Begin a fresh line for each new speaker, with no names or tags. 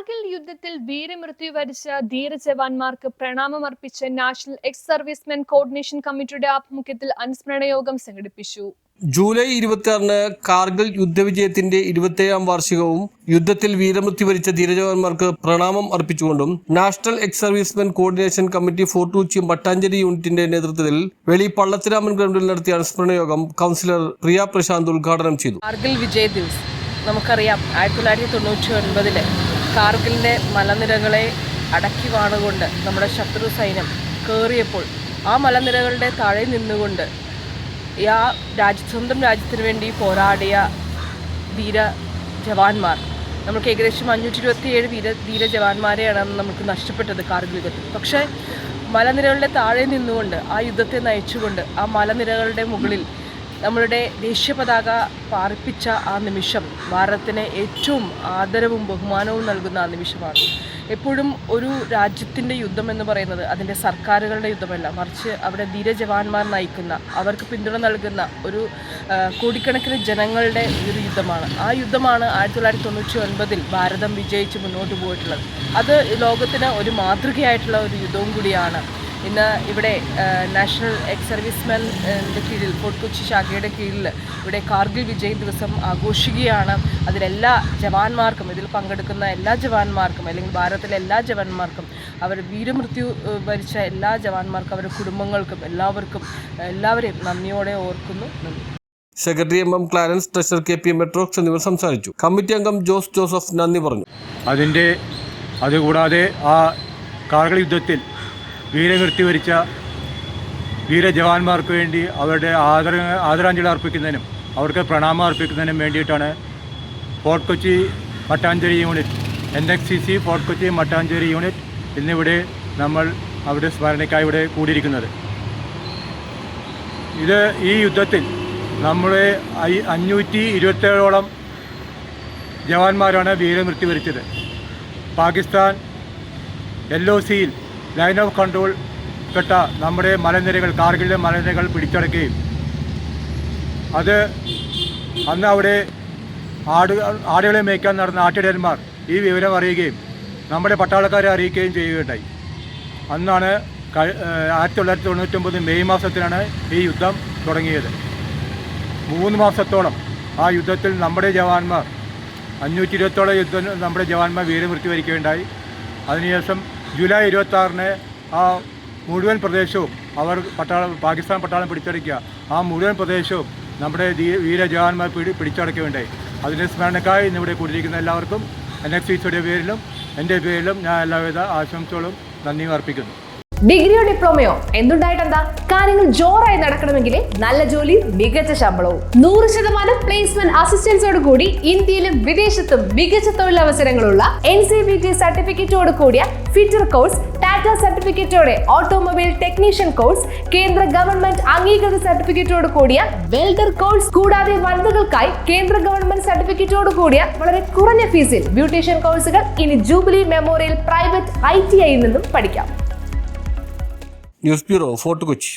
കാർഗിൽ യുദ്ധത്തിൽ വീരമൃത്യു വരിച്ച ധീരജവാന്മാർക്ക് പ്രണാമമർപ്പിച്ച് നാഷണൽ എക്സ് സർവീസ്മെൻ കോർഡിനേഷൻ കമ്മിറ്റിയുടെ ആഭിമുഖ്യത്തിൽ അനുസ്മരണ യോഗം സംഘടിപ്പിച്ചു.
ജൂലൈ 26-ന് കാർഗിൽ യുദ്ധവിജയത്തിന്റെ 27ാം വാർഷികവും യുദ്ധത്തിൽ വീരമൃത്യു വരിച്ച ധീരജവാന്മാർക്ക് പ്രണാമം അർപ്പിച്ചുകൊണ്ടും national ex servicemen coordination committee fort Kochi Mattancherry യൂണിറ്റിന്റെ നേതൃത്വത്തിൽ വെളി പള്ളത്തിരാമൻ ഗ്രൗണ്ടിൽ നടത്തിയ അനുസ്മരണ യോഗം കൗൺസിലർ പ്രിയ പ്രശാന്ത് ഉദ്ഘാടനം ചെയ്തു.
കാർഗിൽ വിജയ് ദിവസ് നമുക്കറിയാം, 1999 കാർഗിലിൻ്റെ മലനിരകളെ അടക്കി വാണുകൊണ്ട് നമ്മുടെ ശത്രു സൈന്യം കയറിയപ്പോൾ ആ മലനിരകളുടെ താഴെ നിന്നുകൊണ്ട് സ്വന്തം രാജ്യത്തിന് വേണ്ടി പോരാടിയ ധീര ജവാന്മാർ, നമുക്ക് ഏകദേശം 527 ധീര ജവാന്മാരെയാണ് നമുക്ക് നഷ്ടപ്പെട്ടത് കാർഗിൽ യുദ്ധത്തിൽ. പക്ഷേ മലനിരകളുടെ താഴെ നിന്നുകൊണ്ട് ആ യുദ്ധത്തെ നയിച്ചുകൊണ്ട് ആ മലനിരകളുടെ മുകളിൽ നമ്മളുടെ ദേശീയ പതാക പാറിപ്പിച്ച ആ നിമിഷം ഭാരതത്തിന് ഏറ്റവും ആദരവും ബഹുമാനവും നൽകുന്ന ആ നിമിഷമാണ്. എപ്പോഴും ഒരു രാജ്യത്തിൻ്റെ യുദ്ധം എന്ന് പറയുന്നത് അതിൻ്റെ സർക്കാരുകളുടെ യുദ്ധമല്ല, മറിച്ച് അവിടെ ധീരജവാന്മാർ നയിക്കുന്ന, അവർക്ക് പിന്തുണ നൽകുന്ന ഒരു കോടിക്കണക്കിന് ജനങ്ങളുടെ ഒരു യുദ്ധമാണ്. ആ യുദ്ധമാണ് 1999 ഭാരതം വിജയിച്ച് മുന്നോട്ട് പോയിട്ടുള്ളത്. അത് ലോകത്തിന് ഒരു മാതൃകയായിട്ടുള്ള ഒരു യുദ്ധവും കൂടിയാണ്. ഇന്ന് ഇവിടെ നാഷണൽ എക്സ് സർവീസ്മെൻ്റെ കീഴിൽ ഫോർട്ട് കൊച്ചി ശാഖയുടെ കീഴിൽ ഇവിടെ കാർഗിൽ വിജയ് ദിവസം ആഘോഷിക്കുകയാണ്. അതിലെല്ലാ ജവാന്മാർക്കും, ഇതിൽ പങ്കെടുക്കുന്ന എല്ലാ ജവാന്മാർക്കും, അല്ലെങ്കിൽ ഭാരതത്തിലെ എല്ലാ ജവാന്മാർക്കും, അവർ വീരമൃത്യു വരിച്ച എല്ലാ ജവാന്മാർക്കും, അവരുടെ കുടുംബങ്ങൾക്കും എല്ലാവരെയും നന്ദിയോടെ ഓർക്കുന്നു.
Secretary MM Clarence, treasurer KP Metrox എന്നിവർ സംസാരിച്ചു. കമ്മിറ്റി അംഗം ജോസ് ജോസഫ് നന്ദി പറഞ്ഞു.
അതുകൂടാതെ ആ കാർഗിൽ യുദ്ധത്തിൽ വീരമൃത്യു വരിച്ച വീരജവാന്മാർക്ക് വേണ്ടി അവരുടെ ആദരാഞ്ജലി അർപ്പിക്കുന്നതിനും അവർക്ക് പ്രണാമം അർപ്പിക്കുന്നതിനും വേണ്ടിയിട്ടാണ് fort Kochi Mattancherry unit NXCC fort Kochi Mattancherry unit എന്നിവിടെ നമ്മൾ അവരുടെ സ്മരണയ്ക്കായി ഇവിടെ കൂടിയിരിക്കുന്നത്. ഈ യുദ്ധത്തിൽ നമ്മുടെ 527ഓളം ജവാന്മാരാണ് വീരമൃത്യു വരിച്ചത്. പാകിസ്ഥാൻ LOCയിൽ ലൈൻ ഓഫ് കൺട്രോൾ പെട്ട നമ്മുടെ മലനിരകൾ, കാർഗിലിലെ മലനിരകൾ പിടിച്ചടക്കുകയും അന്ന് അവിടെ ആടുകളെ മേയ്ക്കാൻ നടന്ന ആട്ടിടയന്മാർ ഈ വിവരം അറിയുകയും നമ്മുടെ പട്ടാളക്കാരെ അറിയിക്കുകയും ചെയ്യുകയുണ്ടായി. അന്നാണ് 1999 മെയ് മാസത്തിലാണ് ഈ യുദ്ധം തുടങ്ങിയത്. 3 മാസത്തോളം ആ യുദ്ധത്തിൽ നമ്മുടെ ജവാന്മാർ 520ഓളം യുദ്ധം നമ്മുടെ ജവാന്മാർ വീരമൃത്യു വരിക്കുകയുണ്ടായി. അതിനുശേഷം ജൂലൈ 26-ന് ആ മുഴുവൻ പ്രദേശവും പാകിസ്ഥാൻ പട്ടാളം പിടിച്ചടക്കുക, ആ മുഴുവൻ പ്രദേശവും നമ്മുടെ വീരജവാന്മാർ പിടിച്ചടക്കുകയുണ്ടായി. അതിൻ്റെ സ്മരണക്കായി ഇന്നിവിടെ കൂടിയിരിക്കുന്ന എല്ലാവർക്കും NXCCയുടെ പേരിലും എൻ്റെ പേരിലും ഞാൻ എല്ലാവിധ ആശംസകളും നന്ദിയും അർപ്പിക്കുന്നു.
ഡിഗ്രിയോ ഡിപ്ലോമയോ എന്തുണ്ടായിട്ടെന്താ, കാര്യങ്ങൾ ജോറായി നടക്കണമെങ്കിൽ നല്ല ജോലി, മികച്ച ശമ്പളവും 100% പ്ലേസ്മെന്റ് അസിസ്റ്റൻസോട് കൂടി ഇന്ത്യയിലും വിദേശത്തും മികച്ച തൊഴിലവസരങ്ങളുള്ള NCVT സർട്ടിഫിക്കറ്റോട് കൂടിയ ഫിറ്റർ കോഴ്സ്, ടാറ്റ സർട്ടിഫിക്കറ്റോടെ ഓട്ടോമൊബൈൽ ടെക്നീഷ്യൻ കോഴ്സ്, കേന്ദ്ര ഗവൺമെന്റ് അംഗീകൃത സർട്ടിഫിക്കറ്റോട് കൂടിയ വെൽഡർ കോഴ്സ്, കൂടാതെ വനിതകൾക്കായി കേന്ദ്ര ഗവൺമെന്റ് സർട്ടിഫിക്കറ്റോട് കൂടിയ വളരെ കുറഞ്ഞ ഫീസിൽ ബ്യൂട്ടീഷ്യൻ കോഴ്സുകൾ ഇനി ജൂബിലി മെമ്മോറിയൽ പ്രൈവറ്റ് ITI നിന്നും പഠിക്കാം.
News bureau, fort Kochi.